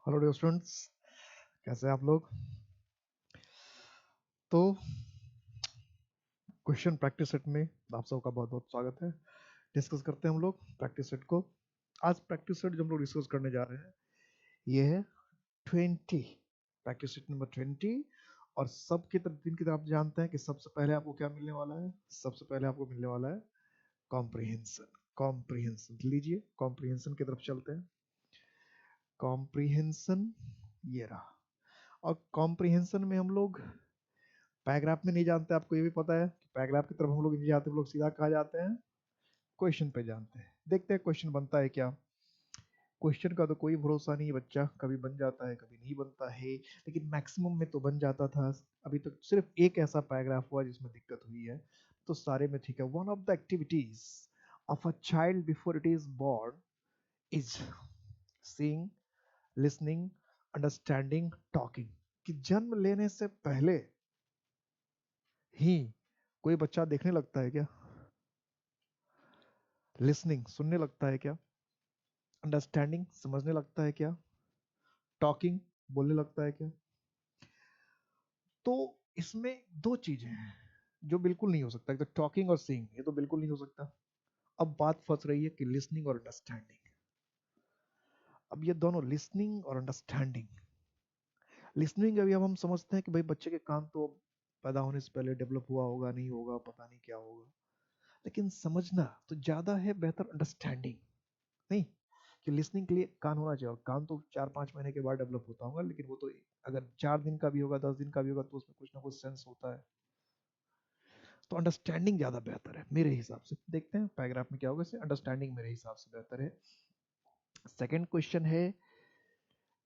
Hello dear students, कैसे हैं आप लोग। तो क्वेश्चन प्रैक्टिस सेट में आप सबका बहुत बहुत स्वागत है। डिस्कस करते हैं हम लोग प्रैक्टिस सेट को। आज प्रैक्टिस सेट जो हम लोग डिस्कस करने जा रहे हैं ये है 20, प्रैक्टिस सेट नंबर 20। और सब की तरफ दिन की तरफ जानते हैं कि सबसे पहले आपको क्या मिलने वाला है। सबसे पहले आपको मिलने वाला है कॉम्प्रिहेंशन। कॉम्प्रिहेंशन लीजिए, कॉम्प्रिहेंशन की तरफ चलते हैं। कॉम्प्रिहेंशन ये रहा। और कॉम्प्रिहेंशन में हम लोग पैराग्राफ में नहीं जानते, आपको ये भी पता है कि पैराग्राफ की तरफ हम लोग नहीं जाते, हम लोग सीधा कहाँ जाते हैं, क्वेश्चन पे जानते हैं। देखते हैं क्वेश्चन बनता है क्या। क्वेश्चन का तो कोई भरोसा नहीं है बच्चा, कभी बन जाता है कभी नहीं बनता है, लेकिन मैक्सिमम में तो बन जाता था। अभी तक सिर्फ एक ऐसा पैराग्राफ हुआ जिसमें दिक्कत हुई है, तो सारे में ठीक है। One of the activities of a child before it is born is seeing, listening, understanding, talking. कि जन्म लेने से पहले ही कोई बच्चा देखने लगता है क्या, लिसनिंग सुनने लगता है क्या, अंडरस्टैंडिंग समझने लगता है क्या, टॉकिंग बोलने लगता है क्या। तो इसमें दो चीजें हैं जो बिल्कुल नहीं हो सकता। एक तो टॉकिंग और सीइंग, ये तो बिल्कुल नहीं हो सकता। अब बात फंस रही है कि लिसनिंग और अंडरस्टैंडिंग। अब ये दोनों लिसनिंग और अंडरस्टैंडिंग, लिसनिंग अभी अब हम समझते हैं कि भाई बच्चे के कान तो पैदा होने से पहले डेवलप हुआ होगा, नहीं होगा पता नहीं क्या होगा, लेकिन समझना तो ज्यादा है बेहतर अंडरस्टैंडिंग। नहीं कि लिसनिंग के लिए कान होना चाहिए, और कान तो 4-5 महीने के बाद डेवलप होता होगा, लेकिन वो तो अगर 4 दिन का भी होगा 10 दिन का भी होगा तो उसमें कुछ ना कुछ सेंस होता है। तो अंडरस्टैंडिंग ज्यादा बेहतर है मेरे हिसाब से। देखते हैं पैराग्राफ में क्या होगा, इससे अंडरस्टैंडिंग मेरे हिसाब से बेहतर है। सेकंड क्वेश्चन है,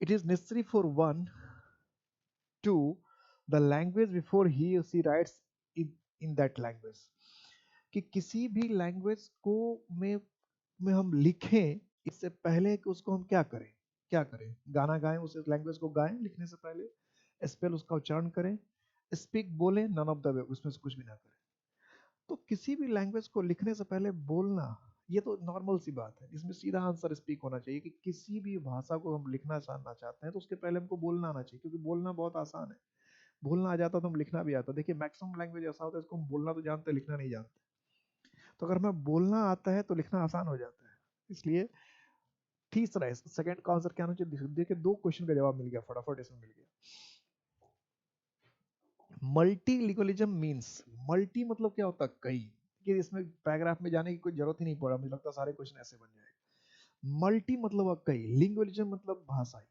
it is necessary for one to the language before he or she writes in that language. कि किसी भी लैंग्वेज को में हम लिखें इससे पहले कि उसको हम क्या करें, क्या करें, गाना गाएं, उस लैंग्वेज को गाएं लिखने से पहले, स्पेल उसका उच्चारण करें, स्पीक बोले, नन ऑफ द वे उसमें से कुछ भी ना करें। तो किसी भी लैंग्वेज को लिखने से पहले बोलना, ये तो नॉर्मल सी बात है। इसमें सीधा आंसर स्पीक होना चाहिए कि किसी भी भाषा को हम लिखना जानना चाहते हैं तो उसके पहले हमको बोलना आना चाहिए, क्योंकि बोलना बहुत आसान है। बोलना आ जाता तो हम लिखना भी आता। देखिए मैक्सिमम लैंग्वेज ऐसा होता है इसको हम बोलना तो जानते हैं लिखना नहीं जानते। तो अगर हमें बोलना आता है तो लिखना आसान हो जाता है। इसलिए तीसरा है, सेकंड का आंसर क्या होना चाहिए। देखिए दो क्वेश्चन का जवाब मिल गया फटाफट, इसमें मिल गया। मल्टीलिंगुअलिज्म मींस, मल्टी मतलब क्या होता है, कई। कि इसमें पैराग्राफ में जाने की कोई जरूरत ही नहीं पड़ा, मुझे लगता है सारे क्वेश्चन ऐसे बन जाएंगे। मल्टी मतलब कई, लिंगुअलिज्म मतलब भाषाई।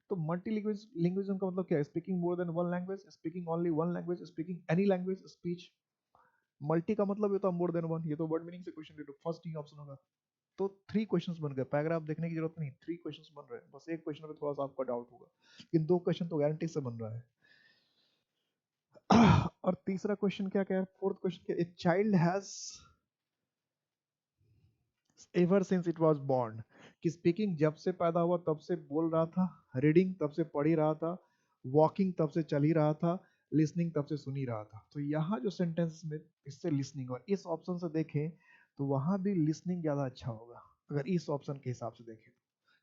तो मल्टी लिंग्विज्म का मतलब क्या है, speaking more than one language, speaking only one language, speaking any language speech. Multi का मतलब ये तो मोर देन वन, ये तो वर्ड मीनिंग से क्वेश्चन ले लो, फर्स्ट ही ऑप्शन होगा। तो 3 क्वेश्चंस बन गए, पैराग्राफ देखने की जरूरत नहीं, 3 क्वेश्चंस बन रहे हैं। बस एक क्वेश्चन पे थोड़ा सा आपका डाउट होगा, लेकिन 2 क्वेश्चन तो गारंटी से बन रहा है। और तीसरा क्वेश्चन क्या क्या है, फोर्थ क्वेश्चन क्या, a child has ever since it was born. कि स्पीकिंग जब से पैदा हुआ तब से बोल रहा था, रीडिंग तब से पढ़ ही रहा था, वॉकिंग तब से चल ही रहा था, लिसनिंग तब से सुन ही रहा था। तो यहाँ जो सेंटेंस में इससे लिसनिंग, और इस ऑप्शन से देखें तो वहां भी लिसनिंग ज्यादा अच्छा होगा अगर इस ऑप्शन के हिसाब से देखें,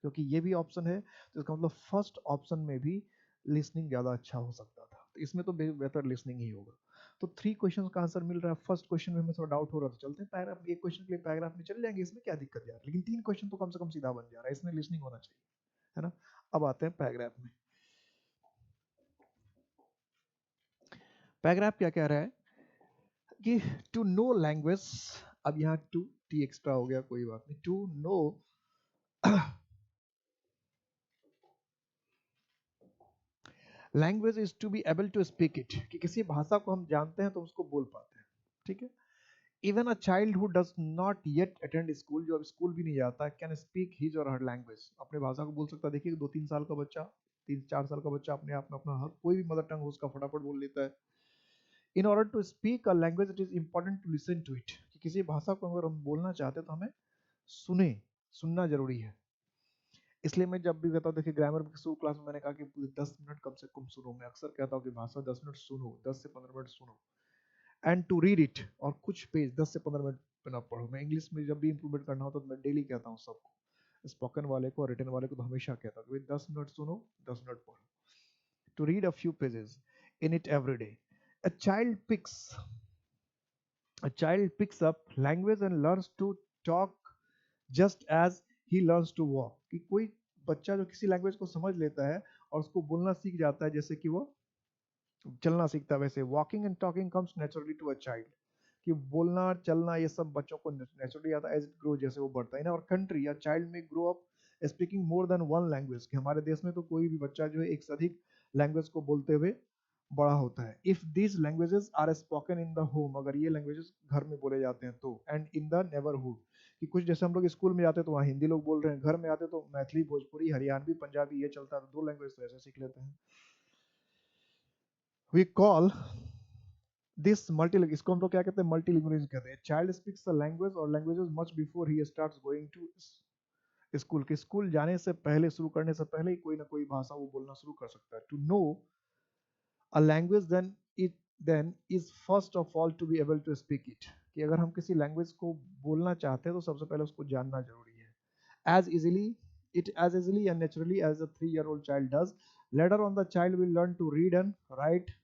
क्योंकि ये भी ऑप्शन है तो इसका मतलब फर्स्ट ऑप्शन में भी लिसनिंग ज्यादा अच्छा हो सकता था। तो इसमें तो बेहतर लिसनिंग ही होगा। तो 3 क्वेश्चन का आंसर मिल रहा है। फर्स्ट क्वेश्चन में हमें थोड़ा डाउट हो रहा था, चलते हैं पैराग्राफ, एक क्वेश्चन के लिए पैराग्राफ में चल जाएंगे, इसमें क्या दिक्कत यार, लेकिन 3 क्वेश्चन तो कम से कम सीधा बन जा रहा है, इसमें लिसनिंग होना चाहिए, है ना। अब आते हैं पैराग्राफ में। पैराग्राफ क्या कह रहा है कि टू नो लैंग्वेज, अब यहाँ टू टी एक्स्ट्रा हो गया, कोई बात नहीं, to know language is to be able to speak it. कि किसी भाषा को हम जानते हैं तो उसको बोल पाते हैं, ठीक है। Even a child who does not yet attend school, जो अब स्कूल भी नहीं जाता, कैन स्पीक हिज और हर लैंग्वेज, अपने भाषा को बोल सकता है। देखिए 2-3 साल का बच्चा, 3-4 साल का बच्चा अपने आप में अपना हर कोई भी मदर टंग हो उसका फटाफट बोल लेता है। In order to speak a language it is important to listen to it. कि किसी भाषा को अगर हम बोलना चाहते हैं तो हमें सुने, सुनना जरूरी है। इसलिए मैं जब भी कहता हूँ, देखिए ग्रामर की शुरू क्लास में मैंने कहा कि 10 मिनट कम से कम सुनो। मैं अक्सर कहता हूँ कि भाषा 10 मिनट सुनो, 10 से 15 मिनट सुनो, एंड टू रीड इट, और कुछ पेज 10 से 15 मिनट पे ना पढ़ो। मैं इंग्लिश में जब भी इंप्रूवमेंट करना होता तो मैं डेली कहता हूँ सबको, स्पोकन वाले को और रिटन वाले को तो हमेशा कहता हूँ 10 मिनट सुनो, 10 मिनट पढ़ो. To read a few pages in it every day. A child picks a child picks up language and learns to talk just as he learns to walk. कि कोई बच्चा जो किसी लैंग्वेज को समझ लेता है और उसको बोलना सीख जाता है जैसे कि वो चलना सीखता है, वैसे walking and talking comes naturally to a child. कि बोलना चलना ये सब बच्चों को नेचुरली आता है एज इट ग्रो, जैसे वो बढ़ता है. In our country a child may grow up speaking more than one language. कि हमारे देश में तो कोई भी बच्चा जो है एक से अधिक लैंग्वेज को बोलते हुए बड़ा होता है. If these languages are spoken in the home, अगर ये लैंग्वेजेस घर में बोले जाते हैं तो, एंड इन द नेबरहुड, कि कुछ जैसे हम लोग स्कूल में जाते हैं तो वहाँ हिंदी लोग बोल रहे हैं, घर में आते तो मैथिली, भोजपुरी, हरियाणवी, पंजाबी ये चलता है, तो दो लैंग्वेज तो ऐसे सीख लेते हैं. वी कॉल दिस मल्टी, इसको हम लोग क्या कहते हैं, मल्टीलिंगुअलिज्म कहते हैं. चाइल्ड स्पीक्स अ लैंग्वेज और languages much before he starts going to school. के स्कूल जाने से पहले, शुरू करने से पहले ही कोई ना कोई भाषा वो बोलना शुरू कर सकता है. To know a language then is first of all to be able to speak it. कि अगर हम किसी लैंग्वेज को बोलना चाहते हैं तो सबसे पहले उसको जानना जरूरी है. As easily and naturally as a 3-year-old child does, later on the child will learn to read and write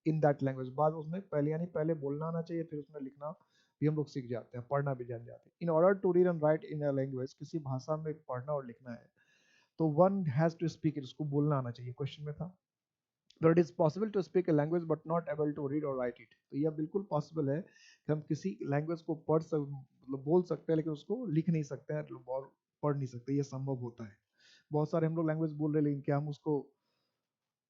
in that language. बाद उसमें पहले, यानी पहले बोलना आना चाहिए, फिर उसमें लिखना भी हम लोग सीख जाते हैं, पढ़ना भी जान जाते हैं. In order to read and write in a language, किसी भाषा में पढ़ना और लिखना है तो one has to speak it, उसको बोलना आना चाहिए. क्वेश्चन में था that it is possible to speak a language but not able to read or write it. तो यह बिल्कुल पॉसिबल है कि हम किसी लैंग्वेज को मतलब बोल सकते हैं लेकिन उसको लिख नहीं सकते हैं और पढ़ नहीं सकते. ये संभव होता है. बहुत सारे हम लोग लैंग्वेज बोल रहे हैं लेकिन क्या हम उसको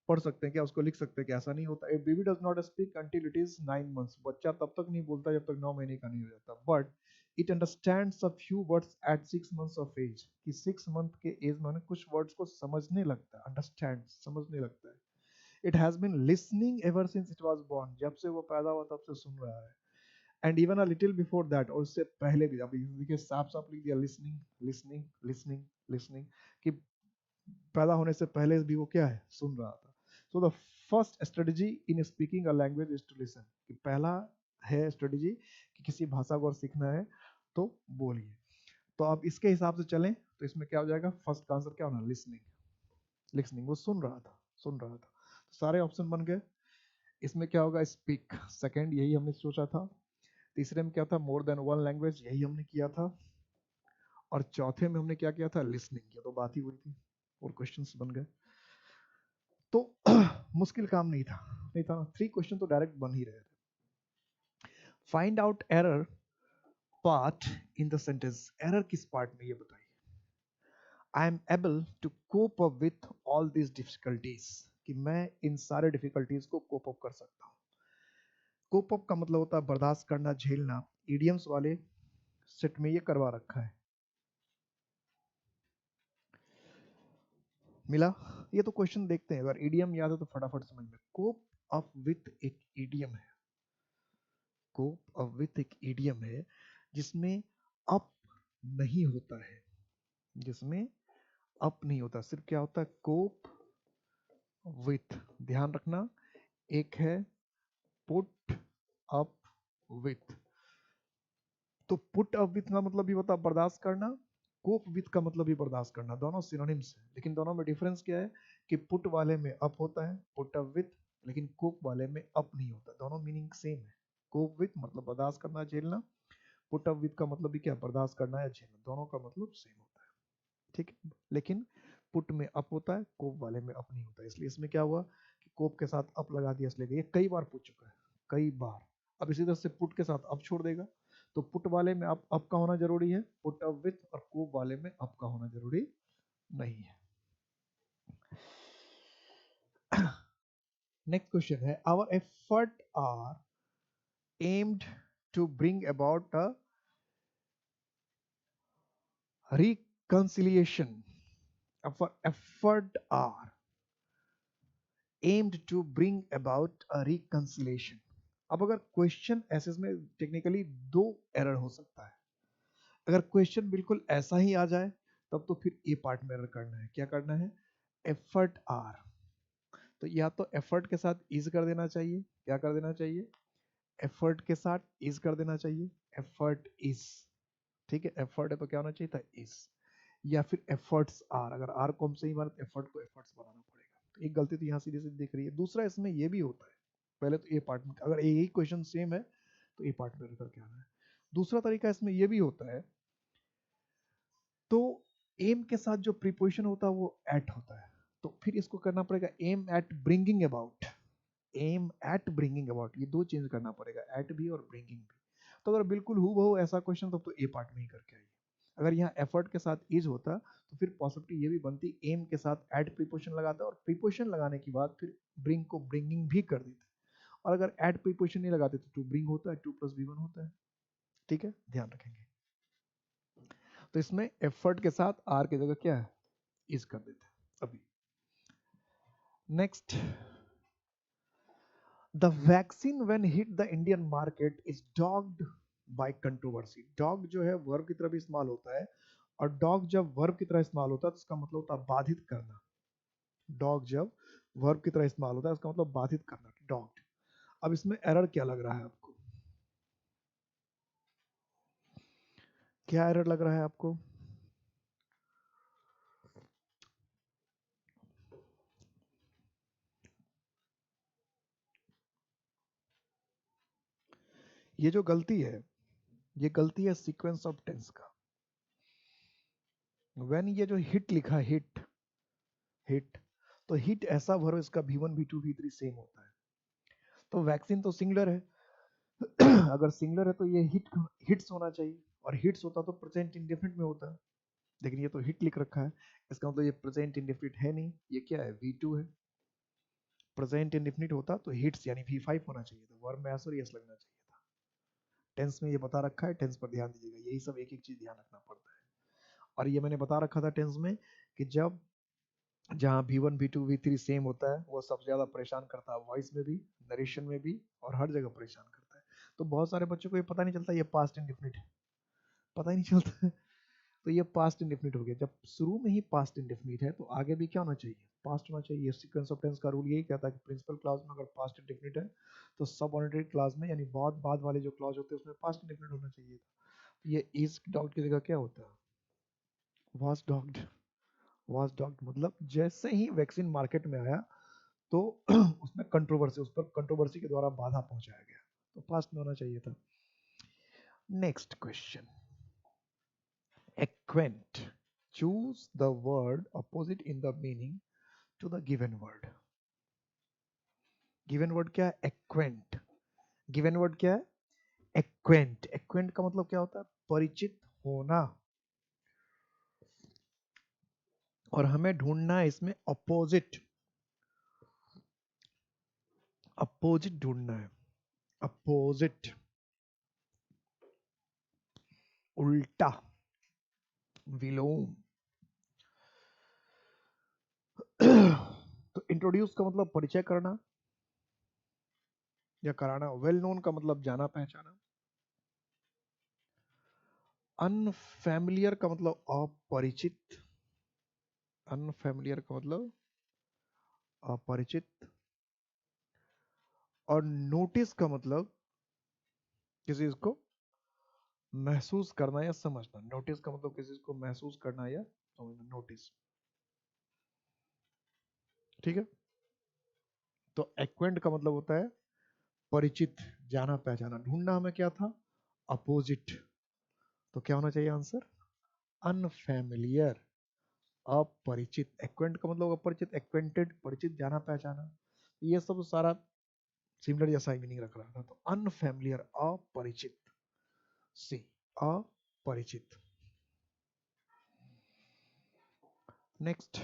पढ़ सकते हैं, क्या उसको लिख सकते हैं? क्या ऐसा नहीं होता. A baby does not speak until it is 9 months. बच्चा तब तक नहीं बोलता जब तक 9 महीने का नहीं हो जाता. But it understands a few words at 6 months of age. कि 6 month के एज में कुछ वर्ड्स को समझने लगता है. अंडरस्टैंड, समझने लगता है. It has been listening ever since it was born. जब से वो पैदा हुआ तब से सुन रहा है. And even a little before that, और उससे पहले भी. अभी देखिए साफ साफ लिख दिया लिसनिंग लिसनिंग लिसनिंग लिसनिंग, कि पैदा होने से पहले भी वो क्या है, सुन रहा था. So the first strategy in speaking a language is to listen. कि पहला है स्ट्रेटजी कि किसी भाषा को और सीखना है तो बोलिए. तो अब इसके हिसाब से चलें तो इसमें क्या हो जाएगा, फर्स्ट का आंसर क्या होना, लिसनिंग. लिसनिंग, वो सुन रहा था, सुन रहा था. तो सारे ऑप्शन बन गए. इसमें क्या होगा, स्पीक सेकंड, यही हमने सोचा था. तीसरे में क्या था, मोर देन वन लैंग्वेज, यही हमने किया था. और चौथे में हमने क्या किया था, लिसनिंग. ये तो बात ही हुई थी और क्वेश्चंस बन गए. तो मुश्किल काम नहीं था, नहीं था ना. 3 क्वेश्चन तो डायरेक्ट बन ही रहे थे. Find out error part in the sentence. Error किस पार्ट में, ये बताइए. I am able to cope up with all this difficulties. कि मैं इन सारे डिफिकल्टीज को कोप अप कर सकता हूँ. कोप अप का मतलब होता है बर्दाश्त करना, झेलना. इडियम्स वाले सेट में ये करवा रखा है. मिला. ये तो क्वेश्चन देखते हैं, अगर इडियम याद है तो फटाफट समझ में. कोप अप विथ एक इडियम है. कोप अप विथ एक इडियम है जिसमें अप नहीं होता है. जिसमें अप नहीं होता, सिर्फ क्या होता है, कोप विथ. ध्यान रखना, एक है पुट अप विथ. तो पुट अप विथ का मतलब भी होता है बर्दाश्त करना. कोप विथ का मतलब भी बर्दाश्त करना. दोनों सिनोनिम्स है लेकिन दोनों में डिफरेंस क्या है कि पुट वाले में अप होता है, पुट अप विथ, लेकिन कोप वाले में अप नहीं होता. दोनों मीनिंग सेम है. कोप विथ मतलब बर्दाश्त करना, झेलना. पुट अप विथ का मतलब भी क्या, बर्दाश्त करना या झेलना. दोनों का मतलब सेम होता है. ठीक है. लेकिन पुट में अप होता है, कोप वाले में अप नहीं होता. इसलिए इसमें क्या हुआ कि कोप के साथ अप लगा दिया, इसलिए ये कई बार पूछ चुका है, कई बार. अब इसी तरह से पुट के साथ अप छोड़ देगा तो पुट वाले में अप का होना जरूरी है, पुट अप विथ. और कोप वाले में अप का होना जरूरी नहीं है. नेक्स्ट क्वेश्चन है, our effort are aimed to bring about a reconciliation. Our effort are aimed to bring about a reconciliation. अब अगर क्वेश्चन ऐसे, इसमें टेक्निकली 2 एरर हो सकता है. अगर क्वेश्चन बिल्कुल ऐसा ही आ जाए तब तो फिर ए पार्ट में एरर करना है. क्या करना है, एफर्ट आर. तो या तो एफर्ट के साथ इज कर देना चाहिए. क्या कर देना चाहिए, एफर्ट के साथ इज कर देना चाहिए. एफर्ट इज, ठीक है. एफर्ट है तो क्या होना चाहिए था, इज. या फिर एफर्ट्स आर, अगर आर को हम सही माने तो एफर्ट को एफर्ट्स बनाना पड़ेगा। तो एक गलती तो यहाँ सीधी सीधी दिख रही है। दूसरा इसमें ये भी होता है, पहले तो ए पार्ट में अगर यही क्वेश्चन सेम है तो ए पार्ट में करके आना है। दूसरा तरीका इसमें ये भी होता है, तो एम के साथ जो प्रीपोजिशन होता है वो एट होता है, तो फिर इसको करना पड़ेगा aim at bringing about. Aim at bringing about, ये दो चेंज करना पड़ेगा, एट भी और ब्रिंगिंग भी। तो अगर बिल्कुल हूबहू ऐसा क्वेश्चन तो ए पार्ट में ही करके आइए। अगर यहाँ एफर्ट के साथ इज होता तो फिर पॉसिबिलिटी ये भी बनती एम के साथ एट प्रीपोजिशन लगाता, और प्रीपोजिशन लगाने के बाद फिर ब्रिंग को ब्रिंगिंग भी कर देते। और अगर एट प्रीपोजिशन नहीं लगाते तो टू ब्रिंग होता है, टू प्लस बी वन होता है। ठीक है, ध्यान रखेंगे। तो इसमें एफर्ट के साथ आर की जगह क्या है, इज कर देते हैं अभी। Next, the vaccine when hit the Indian market is dogged by controversy. Dog जो है वर्ब की तरह भी इस्तेमाल होता है, और डॉग जब वर्ब की तरह इस्तेमाल होता है तो इसका मतलब होता है बाधित करना। डॉग जब वर्ब की तरह इस्तेमाल होता है इसका मतलब बाधित करना, डॉग्ड। अब इसमें एरर क्या लग रहा है आपको, क्या एरर लग रहा है आपको? ये जो गलती है, ये गलती है सीक्वेंस ऑफ टेंस का। व्हेन ये जो हिट लिखा है, हिट हिट, तो हिट ऐसा वर्ब इसका V1 V2 V3 सेम होता है। तो वैक्सीन तो सिंगुलर है, अगर सिंगुलर है तो ये हिट्स होना चाहिए, और हिट्स होता तो प्रेजेंट इंडेफिनिट में होता है, लेकिन ये तो हिट लिख रखा है, इसका मतलब ये प्रेजेंट इंडेफिनिट है नहीं, ये क्या है, V2 है। प्रेजेंट इंडेफिनिट होता तो हिट्स यानी V5 होना चाहिए था, वर्ब में एस और यस लगना चाहिए था। टेंस में ये बता रखा है, टेंस पर ध्यान दीजिएगा, यही सब एक एक चीज ध्यान रखना पड़ता है। और ये मैंने बता रखा था टेंस में कि जब जहाँ V1 V2 V3 सेम होता है वो सबसे ज्यादा परेशान करता है, वॉइस में भी, नरेशन में भी, और हर जगह परेशान करता है। तो बहुत सारे बच्चों को ये पता नहीं चलता ये पास्ट इंडेफिनिट है, पता ही नहीं चलता है। तो ये पास्ट इंडेफिनिट हो गया। जब शुरू में ही पास्ट इंडेफिनिट है तो आगे भी क्या होना चाहिए, पास्ट होना चाहिए। सीक्वेंस ऑफ टेंस का रूल यही कहता है कि प्रिंसिपल क्लॉज में अगर पास्ट इंडेफिनिट है तो सबऑर्डिनेट क्लॉज में यानी बहुत बाद वाले जो क्लॉज होते हैं उसमें पास्ट इंडेफिनिट होना चाहिए था। तो ये इज डॉग्ड की जगह क्या होता है, वाज डॉग्ड। वाज डॉग्ड मतलब जैसे ही वैक्सीन मार्केट में आया तो उसमें कंट्रोवर्सी, उस पर कंट्रोवर्सी के द्वारा बाधा पहुंचाया गया, तो पास्ट में होना चाहिए था। Next question, acquaint, choose the word opposite in the meaning to the given word। given word क्या है, acquaint। given word क्या है, acquaint। acquaint का मतलब क्या होता है, परिचित होना। और हमें ढूंढना है इसमें अपोजिट, अपोजिट ढूंढना है, अपोजिट, उल्टा, विलोम। तो इंट्रोड्यूस का मतलब परिचय करना या कराना। वेल नोन का मतलब जाना पहचाना। अनफैमिलियर का मतलब अपरिचित, अनफैमिलियर का मतलब अपरिचित। और नोटिस का मतलब किसी चीज को महसूस करना या समझना। नोटिस का मतलब किसी चीज को महसूस करना या समझना, नोटिस। ठीक है, तो एक्वेंट का मतलब होता है परिचित, जाना पहचाना। ढूंढना हमें क्या था, अपोजिट, तो क्या होना चाहिए आंसर, अनफैमिलियर, अपरिचित। एक्वेंट का मतलब अपरिचित, एक्वेंटेड परिचित, जाना पहचाना। ये सब सारा सिमिलर जैसा ही मीनिंग रख रहा था। तो अनफैमिलियर अपरिचित, सी अपरिचित। Next,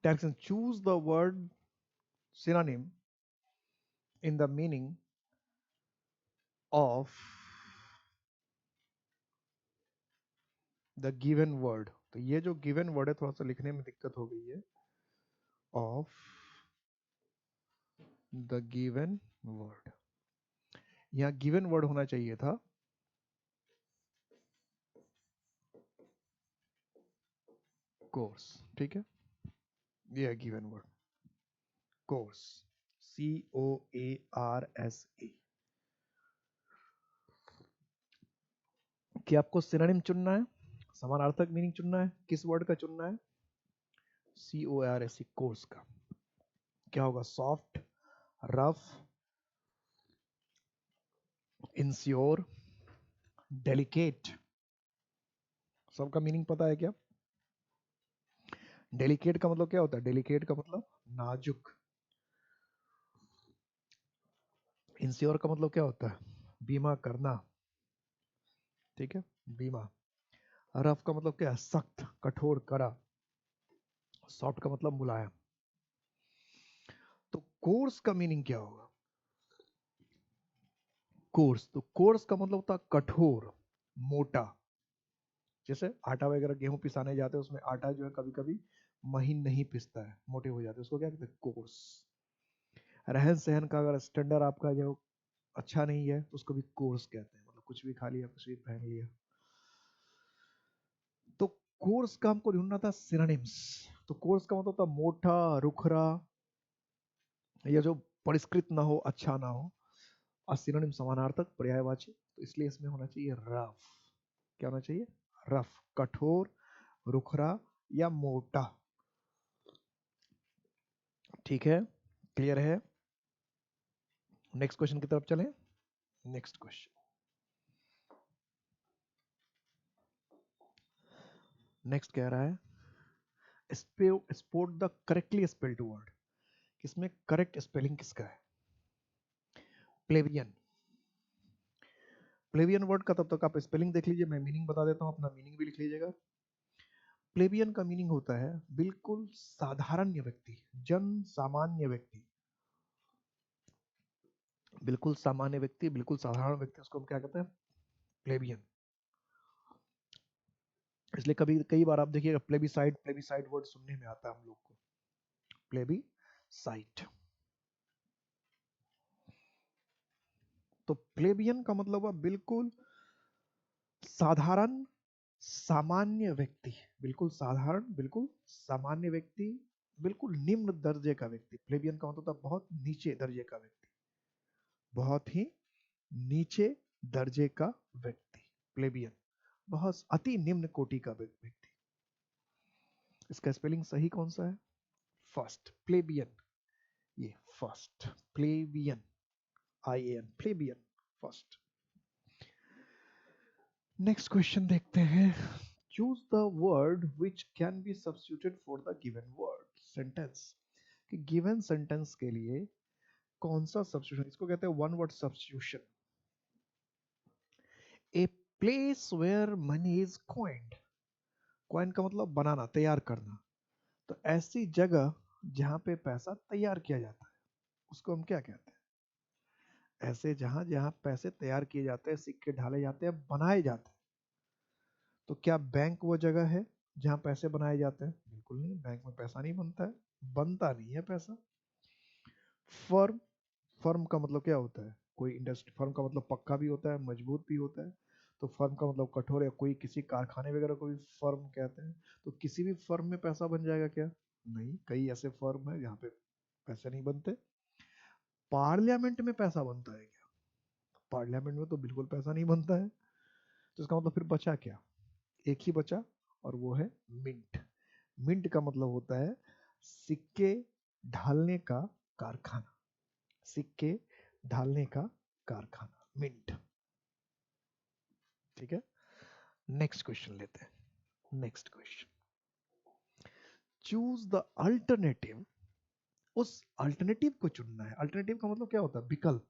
direction, choose the word synonym in the meaning of the given word। तो ये जो given word है थोड़ा सा लिखने में दिक्कत हो गई है, of the given word। यहाँ given word होना चाहिए था course। ठीक है, ये है given word course, COARSE। कि आपको सिनोनिम चुनना है, समानार्थक मीनिंग चुनना है। किस वर्ड का चुनना है? CORS, कोर्स का। क्या होगा? Soft, rough, ensure, delicate. सबका मीनिंग पता है क्या? डेलिकेट का मतलब क्या होता है? डेलिकेट का मतलब नाजुक। इंश्योर का मतलब क्या होता है? बीमा करना। ठीक है, बीमा। रफ का मतलब क्या है? सख्त, कठोर, कड़ा। सॉफ्ट का मतलब मुलायम। तो कोर्स का मीनिंग क्या होगा? कोर्स, तो कोर्स का मतलब होता है कठोर, मोटा। जैसे आटा वगैरह गेहूं पिसाने जाते हैं, उसमें आटा जो है कभी कभी महीन नहीं पिसता है, मोटे हो जाते हैं, उसको क्या कहते हैं? कोर्स। रहन सहन का अगर स्टैंडर्ड आपका जो अच्छा नहीं है, तो उसको भी कोर्स कहते हैं, मतलब कुछ भी खा लिया, कुछ भी पहन लिया। तो कोर्स का हमको ढूंढना था सिनोनिम्स। तो कोर्स का मतलब था मोटा, रुखरा, या जो परिष्कृत ना हो, अच्छा ना हो। और सिनोनिम समानार्थक, पर्यायवाची, तो इसलिए इसमें होना चाहिए रफ। क्या होना चाहिए? रफ, कठोर, रुखरा या मोटा। ठीक है, क्लियर है? नेक्स्ट क्वेश्चन की तरफ चलें। नेक्स्ट क्वेश्चन, नेक्स्ट कह रहा है sport the correctly spelled word. इसमें करेक्ट स्पेलिंग किसका है? प्लेबियन। प्लेबियन वर्ड का तब तक आप स्पेलिंग देख लीजिए, मैं मीनिंग बता देता हूं, अपना मीनिंग भी लिख लीजिएगा। प्लेबियन का मीनिंग होता है बिल्कुल साधारण व्यक्ति, जन सामान्य व्यक्ति। बिल्कुल सामान्य व्यक्ति, बिल्कुल साधारण व्यक्ति, उसको हम क्या कहते हैं? प्लेबियन। इसलिए कभी कई बार आप देखिएगा प्लेबिसाइड, प्लेबिसाइड वर्ड सुनने में आता है हम लोग को। प्लेबिसाइड। तो प्लेबियन का मतलब हुआ बिल्कुल साधारण, सामान्य व्यक्ति। बिल्कुल साधारण, बिल्कुल सामान्य व्यक्ति, बिल्कुल निम्न दर्जे का व्यक्ति। प्लेबियन का मतलब था बहुत नीचे दर्जे का व्यक्ति, बहुत ही नीचे दर्जे का व्यक्ति। प्लेबियन, बहुत अति निम्न कोटि का व्यक्ति। इसका स्पेलिंग सही कौन सा है? First, plebeian. ये first, plebeian, IAN, plebeian, first. Next question देखते हैं। Choose the word which can be substituted for the given word sentence. कि गिवन सेंटेंस के लिए कौन सा सब्स्टिट्यूशन, इसको कहते हैं one word substitution. A place where money is coined. Coin का मतलब बनाना, तैयार करना। तो ऐसी जगह जहां पे पैसा तैयार किया जाता है, उसको हम क्या कहते हैं? ऐसे जहां जहां पैसे तैयार किए जाते हैं, सिक्के ढाले जाते हैं, बनाए जाते हैं। तो क्या बैंक वो जगह है जहां पैसे बनाए जाते हैं? बिल्कुल नहीं, बैंक में पैसा नहीं बनता है, बनता नहीं है पैसा। फर्म, फर्म का मतलब क्या होता है? कोई इंडस्ट्री, फर्म का मतलब पक्का भी होता है, मजबूत भी होता है। तो फर्म का मतलब कठोर, या कोई किसी कारखाने वगैरह को भी फर्म कहते हैं। तो किसी भी फर्म में पैसा बन जाएगा क्या? नहीं, कई ऐसे फर्म है जहाँ पे पैसे नहीं बनते। पार्लियामेंट में पैसा बनता है क्या? पार्लियामेंट में तो बिल्कुल पैसा नहीं बनता है। तो इसका मतलब फिर बचा क्या? एक ही बचा, और वो है मिंट। मिंट का मतलब होता है सिक्के ढालने का कारखाना। सिक्के ढालने का कारखाना, मिंट। ठीक है, नेक्स्ट क्वेश्चन लेते हैं। Next question, choose the alternative. उस अल्टरनेटिव को चुनना है। अल्टरनेटिव का मतलब क्या होता है? विकल्प।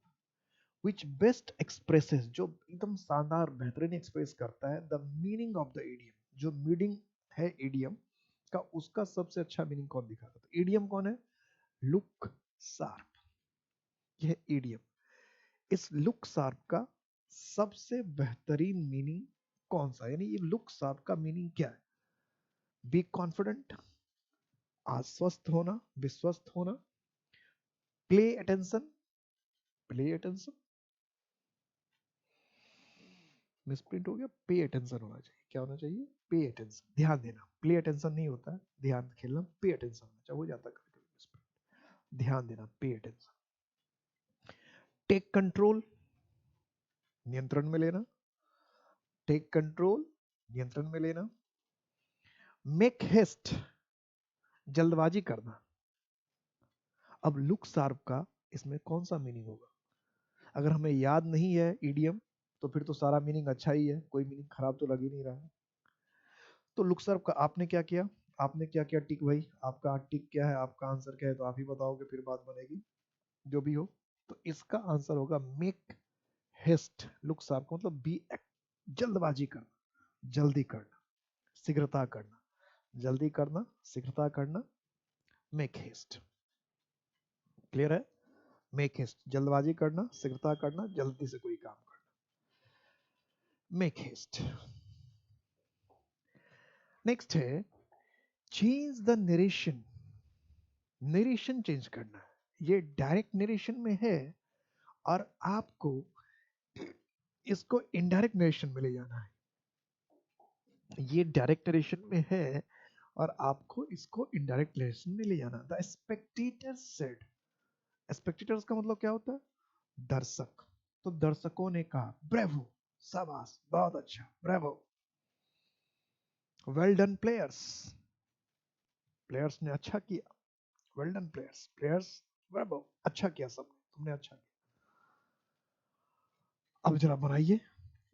विच बेस्ट एक्सप्रेसेस, जो एकदम शानदार बेहतरीन एक्सप्रेस करता है the meaning of the idiom. जो मीनिंग है इडियम का, उसका सबसे अच्छा मीनिंग कौन दिखाता है? तो इडियम कौन है? Look sharp. यह इडियम, इस लुक शार्प का सबसे बेहतरीन मीनिंग कौन सा? यानी ये लुक शार्प का मीनिंग क्या है? बी कॉन्फिडेंट, आश्वस्त होना, विश्वस्त होना, play attention, play attention, misprint हो गया, पे अटेंशन होना चाहिए। क्या होना चाहिए? पे अटेंशन, ध्यान देना। प्ले अटेंशन नहीं होता है ध्यान खेलना, पे अटेंशन होना चाहिए, हो जाता है कभी कभी मिसप्रिंट। ध्यान देना, पे अटेंशन। टेक कंट्रोल, नियंत्रण में लेना। टेक कंट्रोल, नियंत्रण में लेना। मेक हेस्ट, जल्दबाजी करना। अब लुक शार्प का इसमें कौन सा मीनिंग होगा? अगर हमें याद नहीं है इडियम, तो फिर तो सारा मीनिंग अच्छा ही है, कोई मीनिंग खराब तो लग ही नहीं रहा है। तो लुक शार्प का आपने क्या किया? आपने क्या किया टिक भाई? आपका टिक क्या है, आपका आंसर क्या है, तो आप ही बताओगे, फिर बात बनेगी जो भी हो। तो इसका आंसर होगा मेक हेस्ट। लुक शार्प का मतलब बी एक्ट, जल्दबाजी करना, जल्दी करना, शीघ्रता करना, जल्दी करना, शीघ्रता करना, मेक हेस्ट। क्लियर है? मेक हेस्ट, जल्दबाजी करना, शीघ्रता करना, जल्दी से कोई काम करना, मेक हेस्ट। नेक्स्ट है change the narration. Narration change करना है। ये डायरेक्ट नरेशन में है और आपको इसको इनडायरेक्ट नरेशन में ले जाना है। ये डायरेक्ट नरेशन में है और आपको इसको इनडायरेक्ट नरेशन में ले जाना। The spectator said. स्पेक्टेटर्स का मतलब क्या होता है? दर्शक। तो दर्शकों ने कहा ब्रेवो, शाबाश, बहुत अच्छा, bravo, well done players. Players ने अच्छा किया, well done players, players bravo, अच्छा किया सब, तुमने अच्छा किया। अब जरा बनाइए।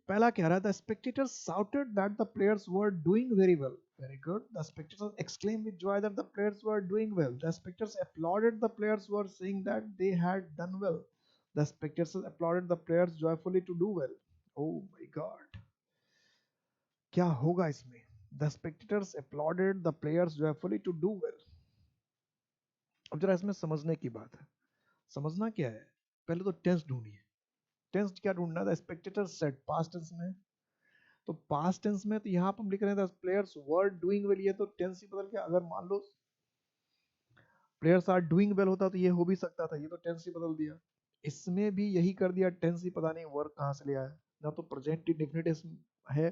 पहला कह रहा है the spectators shouted that the players were doing very well. Very good. The spectators exclaimed with joy that the players were doing well. The spectators applauded the players were saying that they had done well. The spectators applauded the players joyfully to do well. Oh my God. क्या होगा इसमें? The spectators applauded the players joyfully to do well. अब जरा इसमें समझने की बात है। समझना क्या है? पहले तो टेंस ढूंढिए। टेंस क्या ढूंढना है? The spectator said, past tense में। तो पास्ट टेंस में तो यहाँ पर हम लिख रहे हैं प्लेयर्स वर डूइंग वेल, ये तो टेंस ही बदल के, अगर मान लो प्लेयर्स आर डूइंग वेल होता तो ये हो भी सकता था, ये तो टेंस ही बदल दिया। इसमें भी यही कर दिया, टेंस ही पता नहीं वर्क कहाँ से लिया है। ना तो प्रेजेंट इंडेफिनिट है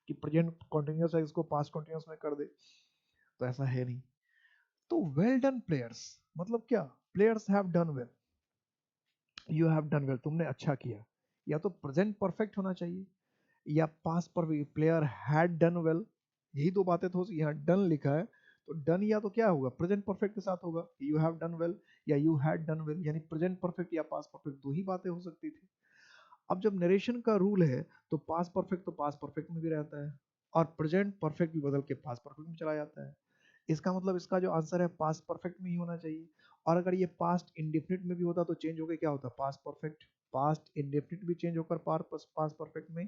कि प्रेजेंट कॉन्टिन्यूस है, इसको पास्ट कॉन्टिन्यूस में कर दे, तो ऐसा है नहीं। तो वेल डन प्लेयर्स मतलब क्या? Players have done well, you have done well, तुमने अच्छा किया। या तो प्रेजेंट परफेक्ट होना चाहिए या past perfect, player had done well, यही दो बातें तो। यहाँ डन लिखा है तो डन या तो क्या होगा? प्रेजेंट परफेक्ट के साथ होगा, यू हैव डन वेल या यू हैड डन वेल, यानी प्रेजेंट परफेक्ट या पास्ट परफेक्ट, दो ही बातें हो सकती थी। अब जब नरेशन का रूल है तो पास्ट परफेक्ट तो पास्ट परफेक्ट में भी रहता है और प्रेजेंट परफेक्ट भी बदल के पास्ट परफेक्ट में चला जाता है। इसका मतलब इसका जो आंसर है पास्ट परफेक्ट में ही होना चाहिए। और अगर ये पास्ट इंडेफिनिट में भी होता तो चेंज होकर क्या होता? Past perfect. पास्ट इंडेफिनिट भी चेंज होकर पास्ट परफेक्ट में,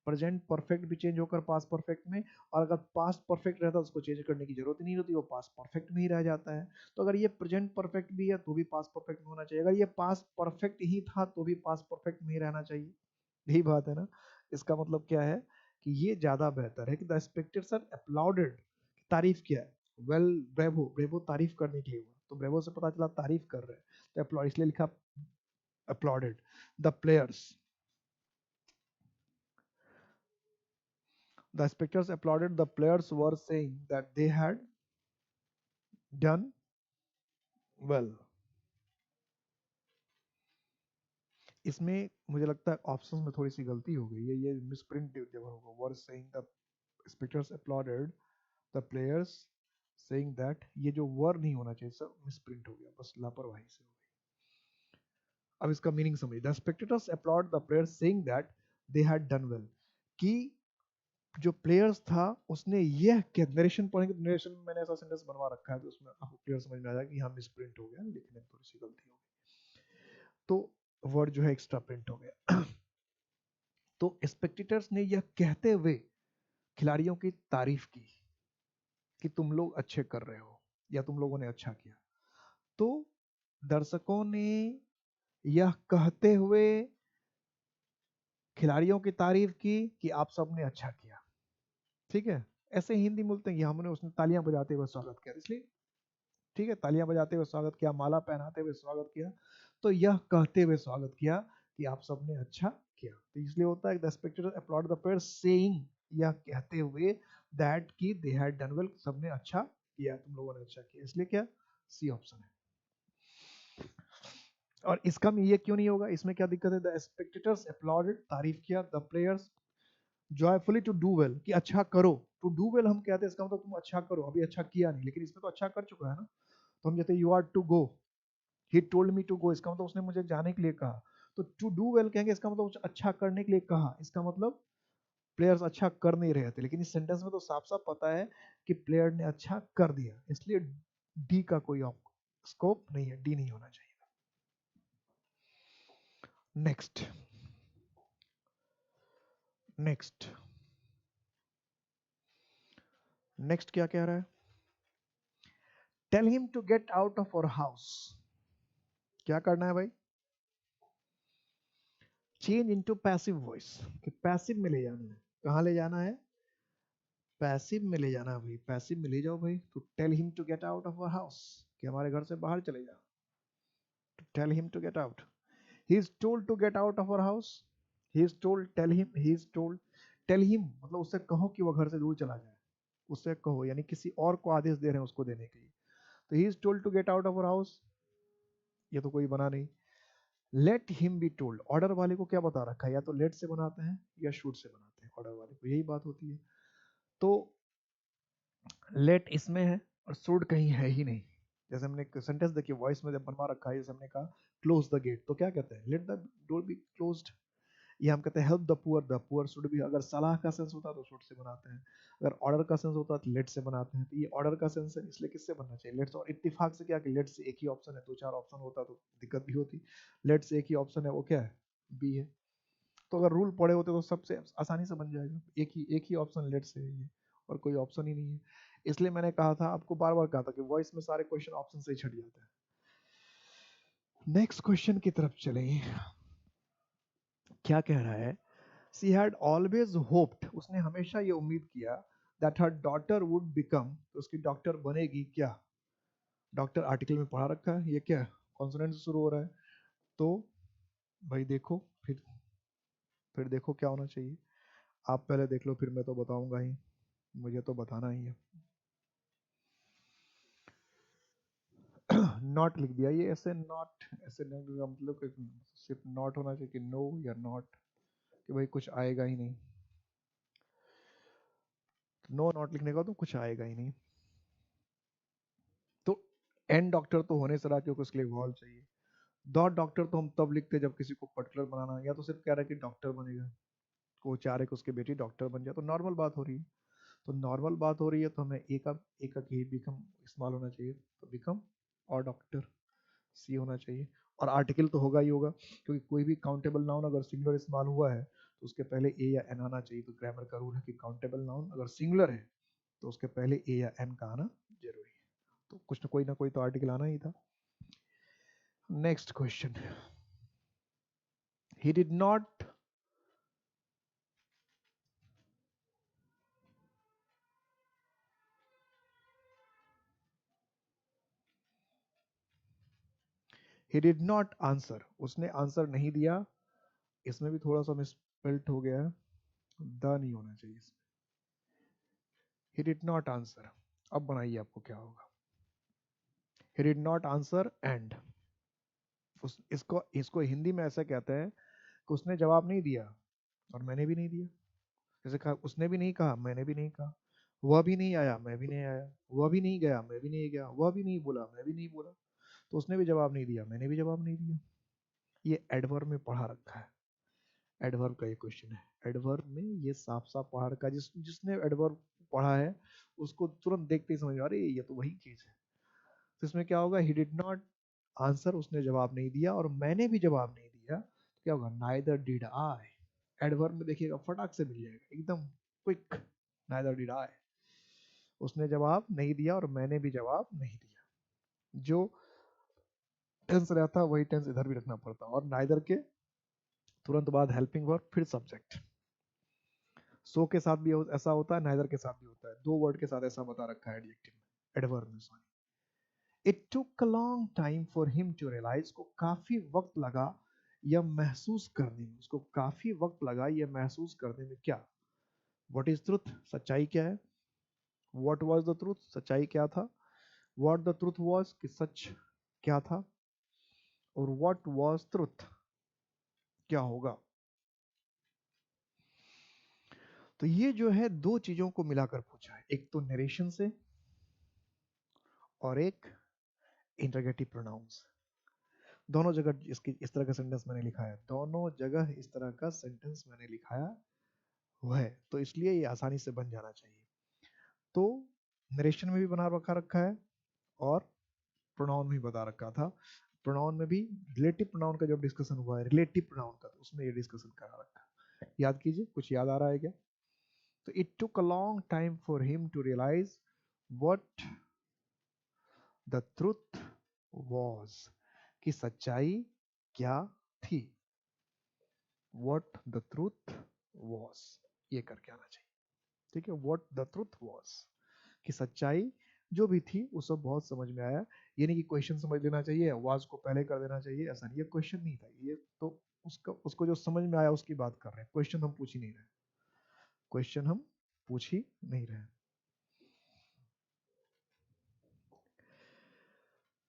प्रेजेंट परफेक्ट भी चेंज होकर पास्ट परफेक्ट में, और अगर पास्ट परफेक्ट रहता तो उसको चेंज करने की जरूरत ही नहीं होती, वो पास्ट परफेक्ट में ही रह जाता है। तो अगर ये प्रेजेंट परफेक्ट भी है तो भी पास्ट परफेक्ट में होना चाहिए, अगर ये पास्ट परफेक्ट ही था तो भी पास्ट परफेक्ट में ही रहना चाहिए। यही बात है ना? इसका मतलब क्या है कि ये ज्यादा बेहतर है कि द स्पेक्टेटर्स आर अपलॉडेड, तारीफ किया है। वेल ब्रेवो, ब्रेवो तारीफ करने के लिए हुआ, तो ब्रेवो से पता चला तारीफ कर रहे हैं, तो अपलॉड इसलिए लिखा uploaded. The players, the spectators applauded the players were saying that they had done well. इसमें मुझे लगता है ऑप्शन में थोड़ी सी गलती हो गई है, ये मिसप्रिंट जब होगा, were saying the spectators uploaded the players saying that, ये जो वर नहीं होना चाहिए सब मिसप्रिंट हो गया, बस लापरवाही से हो गई। अब इसका मीनिंग समझिए। The spectators applaud the players saying that they had done well, कि जो प्लेयर्स था उसने यह क्या, नरेशन पढ़ेंगे तो नरेशन में मैंने ऐसा सेंटेंस बनवा रखा है तो उसमें आपको क्लियर समझ में आ जाएगा कि यहाँ मिसप्रिंट हो गया, लिखने में थोड़ी सी गलती हो गई, तो वर्ड जो है एक्स्ट्रा प्रिंट हो गया। तो स्पेक्टेटर्स ने यह कहते हुए खिलाड़ियों की तारीफ की कि तुम लोग अच्छे कर रहे हो या तुम लोगों ने अच्छा किया। तो दर्शकों ने यह कहते हुए खिलाड़ियों की तारीफ की कि आप सबने अच्छा किया। ठीक है, ऐसे हिंदी बोलते हैं कि हमने, उसने तालियां बजाते हुए स्वागत किया, इसलिए ठीक है, तालियां बजाते हुए स्वागत किया, माला पहनाते हुए स्वागत किया, तो यह कहते हुए स्वागत किया कि आप सबने अच्छा किया। तो इसलिए होता है the spectators applaud the players saying, यह कहते हुए दैट कि दे हैड डन वेल, सबने अच्छा किया, तुम लोगों ने अच्छा किया, इसलिए क्या सी ऑप्शन है। और इसका में ये क्यों नहीं होगा? इसमें क्या दिक्कत है? द स्पेक्टेटर्स अपलॉडेड, तारीफ किया, the players joyfully to do well, कि अच्छा करो। टू डू वेल हम कहते हैं, इसका मतलब तुम अच्छा करो, अभी अच्छा किया नहीं, लेकिन इसमें तो अच्छा कर चुका है ना। तो हम कहते हैं you are to go, he told me to go, इसका मतलब उसने मुझे जाने के लिए कहा। तो टू डू वेल कहेंगे, इसका मतलब अच्छा करने के लिए कहा, इसका मतलब प्लेयर्स अच्छा कर नहीं रहे थे, लेकिन इस सेंटेंस में तो साफ साफ पता है कि प्लेयर ने अच्छा कर दिया, इसलिए डी का कोई स्कोप नहीं है, डी नहीं होना चाहिए। नेक्स्ट, नेक्स्ट, नेक्स्ट क्या कह रहा है? Tell him to get out of our house. क्या करना है भाई? चेंज इनटू पैसिव वॉइस, कि पैसिव में ले जाना है। कहां ले जाना है? पैसिव में ले जाना है भाई, पैसिव में ले जाओ भाई। तो tell him to get out of our house, कि हमारे घर से बाहर चले जाओ। Tell him to get out, he is told to get out of our house, he is told, tell him, he is told. Tell him मतलब उससे कहो कि वो घर से दूर चला जाए, उससे कहो, यानी किसी और को आदेश दे रहे हैं उसको देने के लिए। तो he is told to get out of our house, ये तो कोई बना नहीं। Let him be told, order वाले को क्या बता रखा है? या तो लेट से बनाते हैं या शुड से बनाते हैं, ऑर्डर वाले को यही बात होती है। तो लेट इसमें है और शुड कहीं है ही नहीं। जैसे हमने सेंटेंस देखिए, वॉइस में जब बनवा रखा है, जैसे हमने कहा क्लोज द गेट, तो क्या कहते हैं? Let the door be closed. ये हम कहते हैं हेल्प द पुअर शुड भी, अगर सलाह का सेंस होता तो शुड से बनाते हैं, अगर ऑर्डर का सेंस होता तो लेट से बनाते हैं। तो ये ऑर्डर का सेंस है, इसलिए किससे बनना चाहिए? लेट से। और इत्तेफाक से क्या कि लेट से एक ही ऑप्शन है, दो चार ऑप्शन होता तो दिक्कत भी होती। लेट से एक ही ऑप्शन है, वो क्या है? बी है। तो अगर रूल पड़े होते तो सबसे आसानी से बन जाएगा, एक ही ऑप्शन लेट से है ये, और कोई ऑप्शन ही नहीं है। इसलिए मैंने कहा था आपको, बार बार कहा था कि वॉइस में सारे क्वेश्चन ऑप्शन से ही छट जाते हैं। नेक्स्ट क्वेश्चन की तरफ चलें। क्या कह रहा है? शी हैड ऑलवेज होप्ड, उसने हमेशा ये उम्मीद किया, that her daughter would become, तो उसकी डॉक्टर बनेगी क्या? डॉक्टर आर्टिकल में पढ़ा रखा है, ये क्या है? कॉन्सोनेंट से शुरू हो रहा है। तो भाई देखो, फिर देखो क्या होना चाहिए। आप पहले देख लो, फिर मैं तो बताऊंगा ही, मुझे तो बताना ही है। नॉट लिख दिया, ये ऐसे नॉट, ऐसे नहीं का मतलब कि सिर्फ नॉट होना चाहिए कि नो या नॉट, कि भाई कुछ आएगा ही नहीं। नो नॉट लिखने का तो कुछ आएगा ही नहीं। तो एन डॉक्टर तो होने से रहा, क्योंकि उसके लिए वॉल चाहिए। डॉट डॉक्टर तो हम तब लिखते जब किसी को पर्टिकुलर बनाना, या तो सिर्फ कह रहा है कि डॉक्टर बनेगा, को चाह रहे कि उसकी बेटी डॉक्टर बन जाए, तो नॉर्मल बात हो रही है। तो नॉर्मल बात हो रही है, तो हमें एक का ही बिकम इस्तेमाल होना चाहिए, तो बिकम और डॉक्टर सी होना चाहिए। और आर्टिकल तो होगा ही होगा, क्योंकि कोई भी काउंटेबल नाउन अगर सिंगुलर इस्तेमाल हुआ है तो उसके पहले ए या एन आना चाहिए। तो ग्रामर का रूल है कि काउंटेबल नाउन अगर सिंगुलर है तो उसके पहले ए या एन का आना जरूरी है। तो कुछ ना कोई तो आर्टिकल आना ही था। Next question, he did not, he did not answer, उसने आंसर नहीं दिया। इसमें भी थोड़ा सा मिसस्पेल्ट हो गया है, द नहीं होना चाहिए इसमें। ही डिड नॉट आंसर, अब बनाइए आपको क्या होगा। He did not answer and, इसको इसको हिंदी में ऐसा कहते हैं कि उसने जवाब नहीं दिया और मैंने भी नहीं दिया। जैसे कहा, उसने भी नहीं कहा, मैंने भी नहीं कहा। वह भी नहीं आया, मैं भी नहीं आया। वह भी नहीं गया, मैं भी नहीं गया। वह भी नहीं बोला, मैं भी नहीं बोला। तो उसने भी जवाब नहीं दिया, मैंने भी जवाब नहीं दिया। ये एडवर्ब में पढ़ा रखा है, एडवर्ब का ये क्वेश्चन है। एडवर्ब में ये साफ साफ पढ़ा रखा है, जिसने एडवर्ब पढ़ा है उसको तुरंत देखते ही समझ में, अरे ये तो वही चीज है। तो इसमें क्या होगा? ही डिड नॉट आंसर, उसने जवाब नहीं दिया, और मैंने भी जवाब नहीं दिया, तो क्या होगा? Neither did I. एडवर्ब में देखिएगा फटाक से मिल जाएगा एकदम क्विक, नाइदर डिड आई, उसने जवाब नहीं दिया और मैंने भी जवाब नहीं दिया। जो टेंस रहता वही टेंस इधर भी रखना पड़ता, और नाइदर के तुरंत बाद हेल्पिंग वर्ब, फिर सब्जेक्ट। सो के साथ भी ऐसा होता है, नाइदर के साथ भी होता है, दो वर्ड के साथ ऐसा बता रखा है एडजेक्टिव में, एडवर्ब में sorry. It took a long time for him to realise, को काफी वक्त लगा यह महसूस करने में, उसको काफी वक्त लगा यह महसूस करने में क्या? व्हाट इज ट्रुथ, सच्चाई क्या है? व्हाट वाज द ट्रुथ, सच्चाई क्या था? व्हाट द ट्रुथ वाज, कि सच क्या था? और व्हाट वाज ट्रुथ, क्या होगा? तो ये जो है दो चीजों को मिलाकर पूछा है, एक तो नरेशन से और एक इंटरोगेटिव प्रोनाउंस। दोनों जगह इसकी इस तरह का सेंटेंस मैंने लिखा है, दोनों जगह इस तरह का सेंटेंस मैंने लिखाया हुआ है, तो इसलिए ये आसानी से बन जाना चाहिए। तो नरेशन में भी बना रखा है और प्रोनाउन में भी बता रखा था। प्रोनाउन में भी रिलेटिव प्रोनाउन का जब डिस्कशन हुआ है, रिलेटिव प्रोनाउन का, तो उसमें ये डिस्कशन करा रखा है। याद कीजिए, कुछ याद आ रहा है क्या? तो it took a long time for him to realise what the truth was, कि सच्चाई क्या थी। व्हाट द ट्रुथ वाज, ये करके आना चाहिए। ठीक है, व्हाट द ट्रुथ वाज, कि सच्चाई जो भी थी वो सब बहुत समझ में आया। ये नहीं कि क्वेश्चन समझ लेना चाहिए, वाज को पहले कर देना चाहिए, ऐसा नहीं, ये क्वेश्चन नहीं था ये तो। उसको जो समझ में आया उसकी बात कर रहे हैं, क्वेश्चन हम पूछ ही नहीं रहे, क्वेश्चन हम पूछ ही नहीं रहे।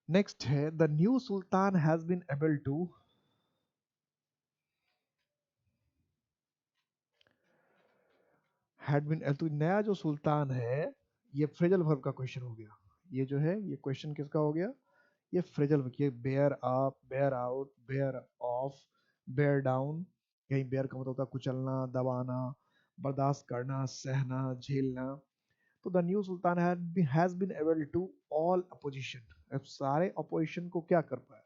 नेक्स्ट है, the new sultan has been able to, had been, तो नया जो सुल्तान है, ये फ्रेजल वर्ब का क्वेश्चन हो गया। ये जो है ये क्वेश्चन किसका हो गया? ये फ्रेजल वर्ब, ये bear up, bear out, bear off, bear down. कहीं बेयर का मतलब होता है कुचलना, दबाना, बर्दाश्त करना, सहना, झेलना। तो the new sultan has been able to all opposition, अब सारे अपोजिशन को क्या कर पाया?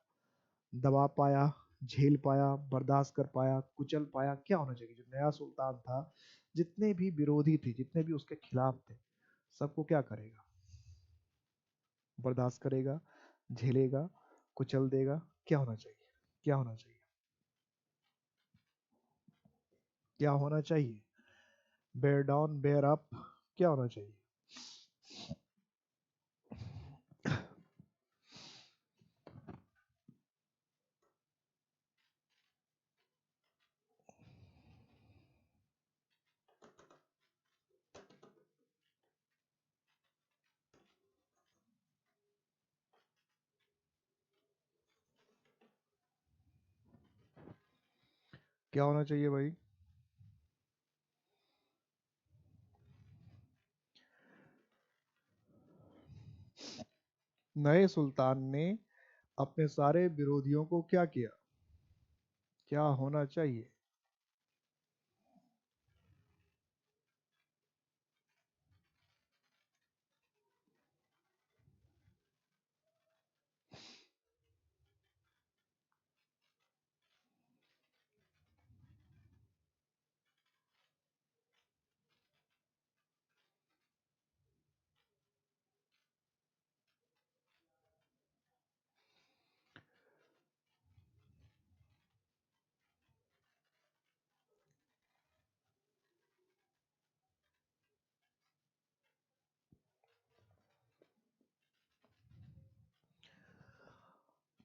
दबा पाया, झेल पाया, बर्दाश्त कर पाया, कुचल पाया। क्या होना चाहिए? जो नया सुल्तान था, जितने भी विरोधी थे, जितने भी उसके खिलाफ थे, सबको क्या करेगा? बर्दाश्त करेगा, झेलेगा, कुचल देगा। क्या होना चाहिए? क्या होना चाहिए? क्या होना चाहिए? बेयर डाउन, बेयर अप, क्या होना चाहिए? क्या होना चाहिए भाई? नए सुल्तान ने अपने सारे विरोधियों को क्या किया? क्या होना चाहिए?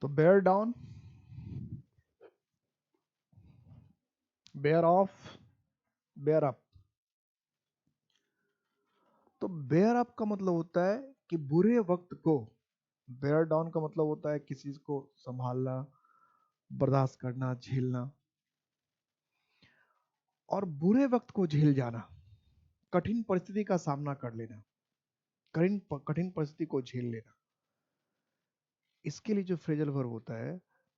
तो bear down, bear off, bear up. तो बेयर अप का मतलब होता है कि बुरे वक्त को, बेयर डाउन का मतलब होता है किसी चीज को संभालना, बर्दाश्त करना, झेलना। और बुरे वक्त को झेल जाना, कठिन परिस्थिति का सामना कर लेना, कठिन कठिन परिस्थिति को झेल लेना, इसके लिए जो फ्रेजल वर्ब होता है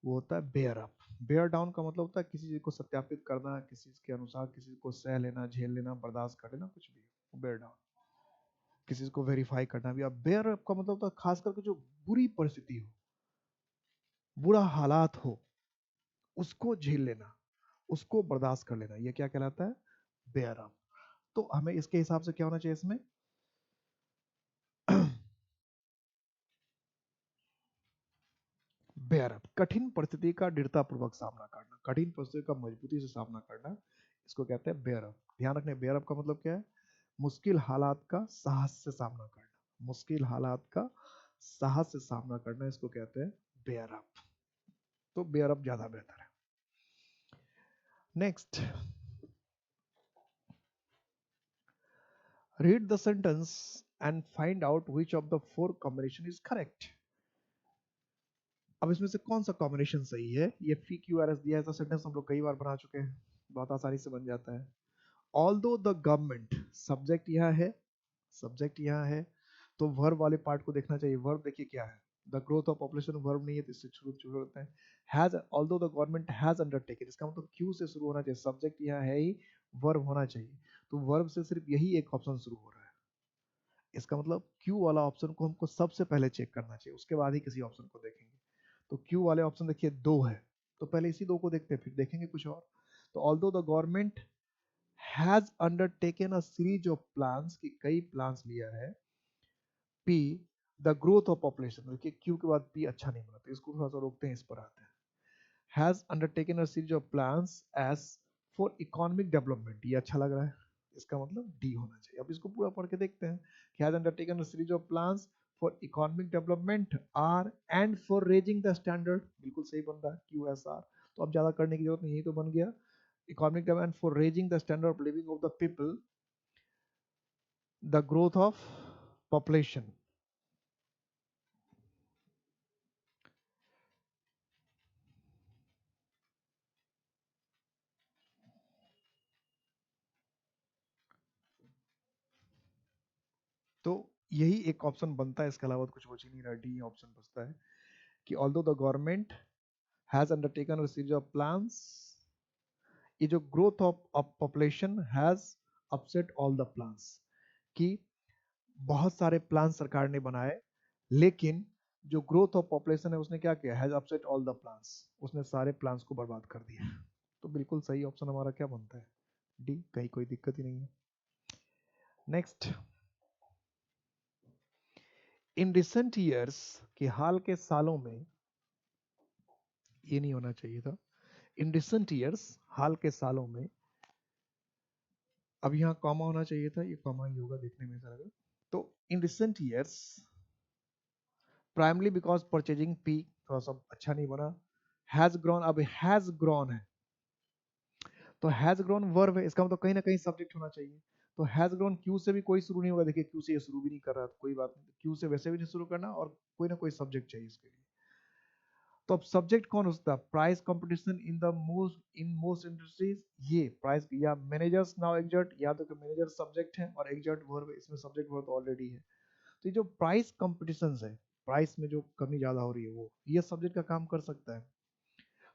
वो होता है बेयर अप। बेयर डाउन का मतलब होता है किसी चीज को सत्यापित करना, किसी चीज के अनुसार किसी चीज को सह लेना, झेल लेना, बर्दाश्त कर लेना, कुछ भी बेयर डाउन। किसी चीज को वेरीफाई करना भी। अब बेयर अप का मतलब होता है खास करके जो बुरी परिस्थिति हो, बुरा हालात हो, उसको झेल लेना, उसको बर्दाश्त कर लेना, ये क्या कहलाता है? Bear up. तो हमें इसके हिसाब से क्या होना चाहिए इसमें? बेयर अप, कठिन परिस्थिति का दृढ़तापूर्वक सामना करना, कठिन परिस्थिति का मजबूती से सामना करना, इसको कहते हैं बेयर अप। ध्यान रखने, बेयर अप का मतलब क्या है? मुश्किल हालात का साहस से सामना करना, मुश्किल हालात का साहस से सामना करना, इसको कहते हैं बेयर अप। तो बेयर अप ज्यादा बेहतर है। Next, read the sentence and find out which of the four combination is correct. अब इसमें से कौन सा कॉम्बिनेशन सही है? ये पी क्यू आर एस दिया है, ऐसा सेंटेंस हम लोग कई बार बना चुके हैं, बहुत आसानी से बन जाता है। ऑल्दो द गवर्नमेंट, सब्जेक्ट यहाँ है, सब्जेक्ट यहाँ है, तो वर्ब वाले पार्ट को देखना चाहिए। वर्ब देखिए क्या है, the growth of population verb नहीं है तो इससे शुरू होते हैं। Has, although the government has undertaken, इसका मतलब क्यू से शुरू होना चाहिए, सब्जेक्ट यहाँ है ही, वर्ब होना चाहिए, तो वर्ब से सिर्फ यही एक ऑप्शन शुरू हो रहा है। इसका मतलब क्यू वाला ऑप्शन को हमको सबसे पहले चेक करना चाहिए, उसके बाद ही किसी ऑप्शन को देखेंगे। तो क्यू वाले ऑप्शन देखिए दो है, तो पहले इसी दो को देखते हैं, फिर देखेंगे कुछ और। तो although the government has undertaken a series of plans, की कई प्लान्स लिया है। P, the growth of population, देखिए क्यू के बाद पी अच्छा नहीं बना, तो इसको थोड़ा सा रोकते हैं, इस पर आते हैं। Has undertaken a series of plans as for economic development, ये अच्छा लग रहा है, इसका मतलब डी होना चाहिए। अब इसको पूरा पढ़ के देखते हैं कि has undertaken a series of plans for economic development or and for raising the standard, बिल्कुल सही बन रहा है, क्यू एस आर, तो अब ज्यादा करने की जरूरत नहीं, यही तो बन गया। Economic development for raising the standard of living of the people, the growth of population. तो यही एक ऑप्शन बनता है, इसके अलावा तो कुछ बच ही नहीं रहा, डी ऑप्शन बचता है कि although the government has undertaken a series of plans, ये जो growth of population has upset all the plans, कि बहुत सारे प्लान सरकार ने बनाए, लेकिन जो ग्रोथ ऑफ पॉपुलेशन है उसने क्या किया, has upset all the plans, उसने सारे प्लान्स को बर्बाद कर दिया। तो बिल्कुल सही ऑप्शन हमारा क्या बनता है, डी, कहीं कोई दिक्कत ही नहीं है। नेक्स्ट, इन रिसेंट ईयर्स, कि हाल के सालों में, ये नहीं होना चाहिए था, इन रिसेंट ईयर्स, हाल के सालों में, अब यहाँ कॉमा होना चाहिए था, ये कॉमा ही होगा देखने में ऐसा लगा। तो in recent years, primarily because purchasing P, थोड़ा सा अच्छा नहीं बना, हैज ग्रोन, अब हैज ग्रोन है, तो हैज ग्रोन वर्ब है, इसका मतलब कहीं ना कहीं सब्जेक्ट होना चाहिए। तो हैज ग्रोन क्यू से भी कोई शुरू नहीं होगा, देखिए क्यू से ये शुरू भी नहीं कर रहा, तो कोई बात नहीं, क्यू से वैसे भी नहीं शुरू करना, और कोई ना कोई सब्जेक्ट चाहिए इसके लिए। तो अब सब्जेक्ट कौन होता है, price competition in the most industries, ये प्राइस या मैनेजर्स नाउ एग्जर्ट, या तो मैनेजर सब्जेक्ट है और एग्जर्ट वर्ब, इसमें सब्जेक्ट वर्ब ऑलरेडी है। तो ये जो प्राइस कंपटीशन है, प्राइस में जो कमी ज्यादा हो रही है, वो ये सब्जेक्ट का काम कर सकता है।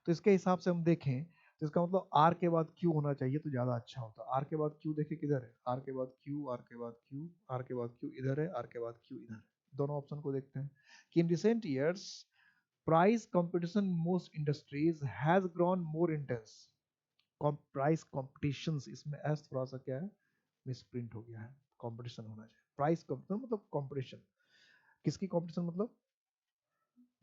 तो इसके हिसाब से हम देखें, तो इसका मतलब आर के बाद क्यू होना चाहिए तो ज्यादा अच्छा होता। आर के बाद क्यू देखिए किधर है, आर के बाद क्यू, आर के बाद क्यू, आर के बाद क्यू इधर है, आर के बाद क्यू इधर है। दोनों ऑप्शन को देखते हैं कि in recent years price competition most industries has grown more intense. Price competition, इसमें एस थोड़ा सा क्या है, मिसप्रिंट हो गया है, कंपटीशन होना चाहिए। प्राइस कंपटीशन मतलब कंपटीशन, किसकी कंपटीशन, मतलब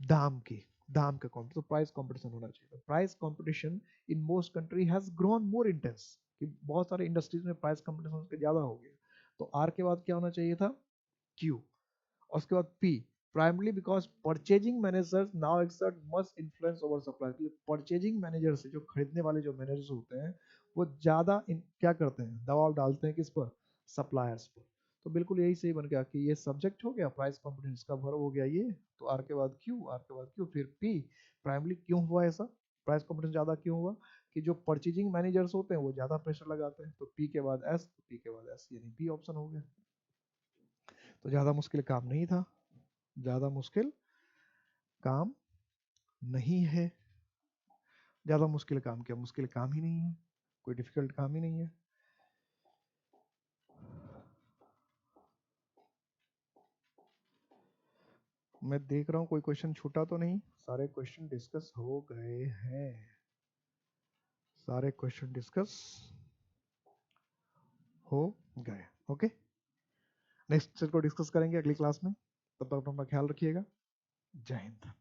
दाम की, दाम का कॉम्पिटिशन, तो प्राइस कंपटीशन होना चाहिए। Price competition in most country has grown more intense, कि बहुत सारे इंडस्ट्रीज में प्राइस कंपटीशन उसके ज्यादा हो गया। तो आर के बाद क्या होना चाहिए था, क्यू, और उसके बाद P, primarily because purchasing managers now exert much influence over supply, purchasing manager से, जो खरीदने वाले जो मैनेजर्स होते हैं, वो ज्यादा क्या करते हैं, दबाव डालते हैं किस पर, सप्लायर्स पर। तो बिल्कुल यही सही बन गया कि ये सब्जेक्ट हो गया, प्राइस कॉम्पिटिशन का वर्ब हो गया ये, तो आर के बाद क्यू, आर के बाद क्यू, फिर पी। प्राइमरली क्यों हुआ ऐसा, प्राइस कॉम्पिटिशन ज्यादा क्यों हुआ, कि जो परचेजिंग मैनेजर्स होते हैं वो ज्यादा प्रेशर लगाते हैं, तो पी के बाद एस, तो पी के बाद एस, यानी बी ऑप्शन हो गया। तो ज्यादा मुश्किल काम नहीं था, ज्यादा मुश्किल काम नहीं है, ज्यादा मुश्किल काम, क्या मुश्किल काम ही नहीं है, कोई डिफिकल्ट काम ही नहीं है। मैं देख रहा हूँ कोई क्वेश्चन छूटा तो नहीं, सारे क्वेश्चन डिस्कस हो गए हैं, सारे क्वेश्चन डिस्कस हो गए। ओके, नेक्स्ट को डिस्कस करेंगे अगली क्लास में, तब तक अपना ख्याल रखिएगा। जय हिंद।